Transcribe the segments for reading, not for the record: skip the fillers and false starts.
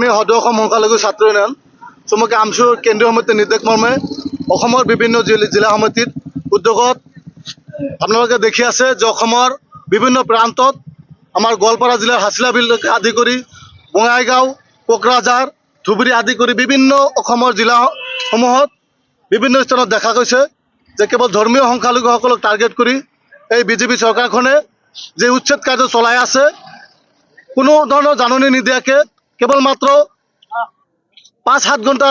আমি সদৌ অসম সংখ্যালঘু ছাত্ৰ ইউনিয়ন চমুকৈ আমচুৰ কেন্দ্ৰীয় সমিতিৰ নিৰ্দেশ মৰ্মে অসমৰ বিভিন্ন জিলা সমিতিত উদ্যোগত আপোনালোকে দেখি আছে যে অসমৰ বিভিন্ন প্ৰান্তত আমাৰ গোৱালপাৰা জিলাৰ হাছিলা বিলকে আদি কৰি বঙাইগাঁও কোকৰাঝাৰ ধুবুৰী আদি কৰি বিভিন্ন অসমৰ জিলাসমূহত বিভিন্ন স্থানত দেখা গৈছে যে কেৱল ধৰ্মীয় সংখ্যালঘুসকলক টাৰ্গেট কৰি এই বিজেপি চৰকাৰখনে যে উচ্ছেদ কাৰ্য চলাই আছে কোনো ধৰণৰ জাননী নিদিয়াকৈ কেৱল মাত্ৰ 5-7 ঘণ্টা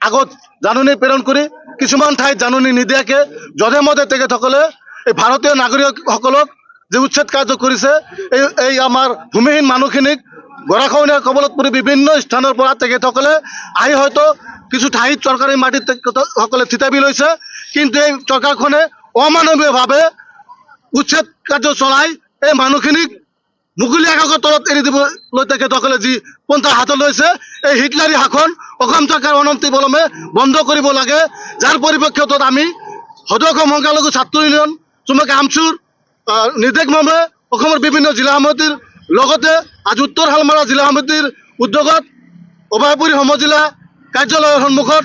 আগত জাননী প্ৰেৰণ কৰি কিছুমান ঠাইত জাননী নিদিয়াকৈ যধে মধে তেখেতসকলে এই ভাৰতীয় নাগৰিকসকলক যে উচ্ছেদ কাৰ্য কৰিছে এই আমাৰ ভূমিহীন মানুহখিনিক গৰাখহনীয়াৰ কবলত পৰি বিভিন্ন স্থানৰ পৰা তেখেতসকলে আহি হয়তো কিছু ঠাইত চৰকাৰী মাটিত তেখেতসকলে থিতাপি লৈছে কিন্তু এই চৰকাৰখনে অমানৱীয়ভাৱে উচ্ছেদ কাৰ্য চলাই এই মানুহখিনিক মুকলি আকাশৰ তলত এৰি দিবলৈ তেখেতসকলে যি পন্থা হাতত লৈছে এই হিটলাৰী শাসন অসম চৰকাৰ অনতিপলমে বন্ধ কৰিব লাগে যাৰ পৰিপ্ৰেক্ষিতত আমি সদৌ অসম সংখ্যালঘু ছাত্ৰ ইউনিয়ন চমুকৈ আমচুৰ নিৰ্দেশ মৰ্মে অসমৰ বিভিন্ন জিলা সমিতিৰ লগতে আজি উত্তৰ শালমাৰা জিলা সমিতিৰ উদ্যোগত অভয়পুৰী সমজিলা কাৰ্যালয়ৰ সন্মুখত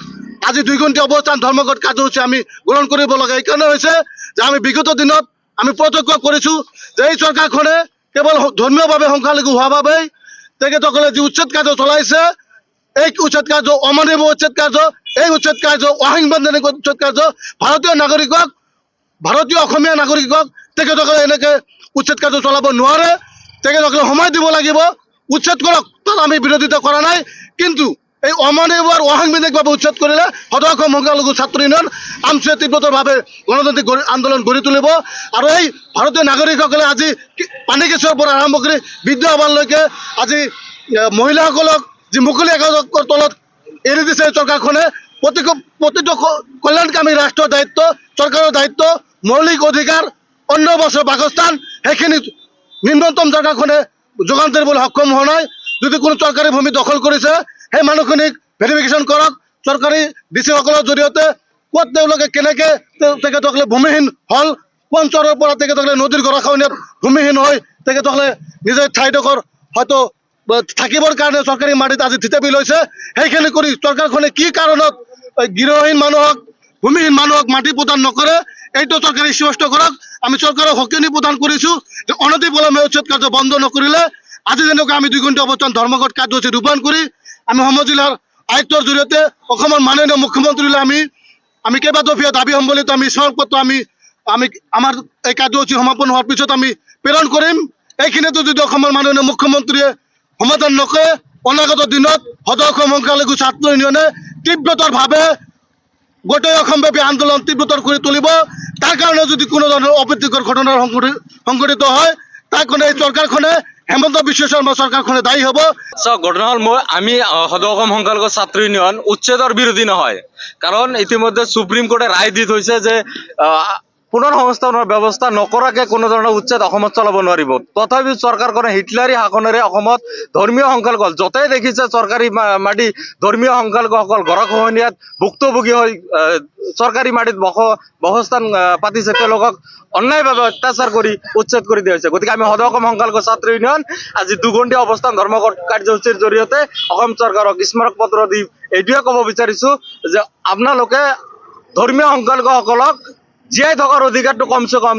আজি 2 ঘণ্টীয়া অৱস্থান ধৰ্মঘট কাৰ্যসূচী আমি গ্ৰহণ কৰিব লাগে। এইকাৰণে হৈছে যে আমি বিগত দিনত আমি প্ৰত্যক্ষ কৰিছোঁ যে এই চৰকাৰখনে কেৱল ধৰ্মীয়ভাৱে সংখ্যালঘু হোৱাৰ বাবেই তেখেতসকলে যি উচ্ছেদ কাৰ্য চলাইছে এই উচ্ছেদ কাৰ্য অমানৱীয় উচ্ছেদ কাৰ্য এই উচ্ছেদ কাৰ্য অসাংবিধানিক উচ্ছেদ কাৰ্য ভাৰতীয় অসমীয়া নাগৰিকক তেখেতসকলে এনেকৈ উচ্ছেদ কাৰ্য চলাব নোৱাৰে। তেখেতসকলে সময় দিব লাগিব, উচ্ছেদ কৰক, তাত আমি বিৰোধিতা কৰা নাই, কিন্তু এই অমানৱীয় আৰু অসাংবিধানিকভাৱে উচ্ছেদ কৰিলে সদৌ অসম সংখ্যালঘু ছাত্ৰ ইউনিয়ন আমচুৱে তীব্ৰতৰভাৱে গণতান্ত্ৰিক আন্দোলন গঢ়ি তুলিব আৰু এই ভাৰতীয় নাগৰিকসকলে আজি পানীকেশৰৰ পৰা আৰম্ভ কৰি বৃদ্ধ আবাললৈকে আজি মহিলাসকলক যি মুকলি আকাশৰ তলত এৰি দিছে চৰকাৰখনে প্ৰতিটো কল্যাণকামী ৰাষ্ট্ৰৰ দায়িত্ব, চৰকাৰৰ দায়িত্ব, মৌলিক অধিকাৰ, অন্য বছৰ বাসস্থান সেইখিনি নিম্নতম চৰকাৰখনে যোগান ধৰিবলৈ সক্ষম হোৱা নাই। যদি কোনো চৰকাৰী ভূমি দখল কৰিছে সেই মানুহখিনিক ভেৰিফিকেশ্যন কৰক, চৰকাৰী ডিচিসকলৰ জৰিয়তে ক'ত তেওঁলোকে কেনেকৈ তেখেতসকলে ভূমিহীন হ'ল, কোন চৰৰ পৰা তেখেতসকলে নদীৰ গৰাখহনীয়াত ভূমিহীন হৈ তেখেতসকলে নিজৰ ঠাইডোখৰ হয়তো থাকিবৰ কাৰণে চৰকাৰী মাটিত আজি থিতাপি লৈছে। সেইখিনি কৰি চৰকাৰখনে কি কাৰণত গৃহহীন মানুহক ভূমিহীন মানুহক মাটি প্ৰদান নকৰে এইটো চৰকাৰে স্পষ্ট কৰক। আমি চৰকাৰক সকিয়নি প্ৰদান কৰিছোঁ যে অনতিপলমে উচ্ছেদ কাৰ্য বন্ধ নকৰিলে আজি যেনেকৈ আমি 2 ঘণ্টা অৱস্থান ধৰ্মঘট কাৰ্যসূচী ৰূপায়ণ কৰি আমি সমজিলাৰ আয়ুক্তৰ জৰিয়তে অসমৰ মাননীয় মুখ্যমন্ত্ৰীলৈ আমি কেইবাদফীয়া দাবী সম্বলিত আমি স্মাৰকপত্ৰ আমি আমাৰ এই কাৰ্যসূচী সমাপন হোৱাৰ পিছত আমি প্ৰেৰণ কৰিম। এইখিনিতো যদি অসমৰ মাননীয় মুখ্যমন্ত্ৰীয়ে সমাধান নকৰে অনাগত দিনত সদৌ অসম সংখ্যালঘু ছাত্ৰ ইউনিয়নে তীব্ৰতৰভাৱে গোটেই অসমব্যাপী আন্দোলন তীব্ৰতৰ কৰি তুলিব। তাৰ কাৰণে যদি কোনো ধৰণৰ অপ্ৰীতিকৰ ঘটনা সংঘটিত হয় তাৰ কাৰণে এই চৰকাৰখনে হেমন্ত বিশ্ব শৰ্মা চৰকাৰখনে দায়ী হ'ব। ঘটনা হ'ল আমি সদৌ অসম সংখ্যালঘু ছাত্ৰ ইউনিয়ন উচ্ছেদৰ বিৰোধী নহয়, কাৰণ ইতিমধ্যে সুপ্ৰিম কোৰ্টে ৰায় দি থৈছে যে পুনৰ সংস্থাপনৰ ব্যৱস্থা নকৰাকৈ কোনো ধৰণৰ উচ্ছেদ অসমত চলাব নোৱাৰিব। তথাপিও চৰকাৰখনে হিটলাৰী শাসনেৰে অসমত ধৰ্মীয় সংখ্যালঘু য'তেই দেখিছে চৰকাৰী মাটি ধৰ্মীয় সংখ্যালঘুসকল গৰাখহনীয়াত ভুক্তভোগী হৈ চৰকাৰী মাটিত বাসস্থান পাতিছে, তেওঁলোকক অন্যায়ভাৱে অত্যাচাৰ কৰি উচ্ছেদ কৰি দিয়া হৈছে। গতিকে আমি সদৌ অসম সংখ্যালঘু ছাত্ৰ ইউনিয়ন আজি 2 ঘণ্টীয়া অৱস্থান ধৰ্মঘট কাৰ্যসূচীৰ জৰিয়তে অসম চৰকাৰক স্মাৰক পত্ৰ দি এইটোৱে ক'ব বিচাৰিছোঁ যে আপোনালোকে ধৰ্মীয় সংখ্যালঘুসকলক জীয়াই থকাৰ অধিকাৰটো কমচে কম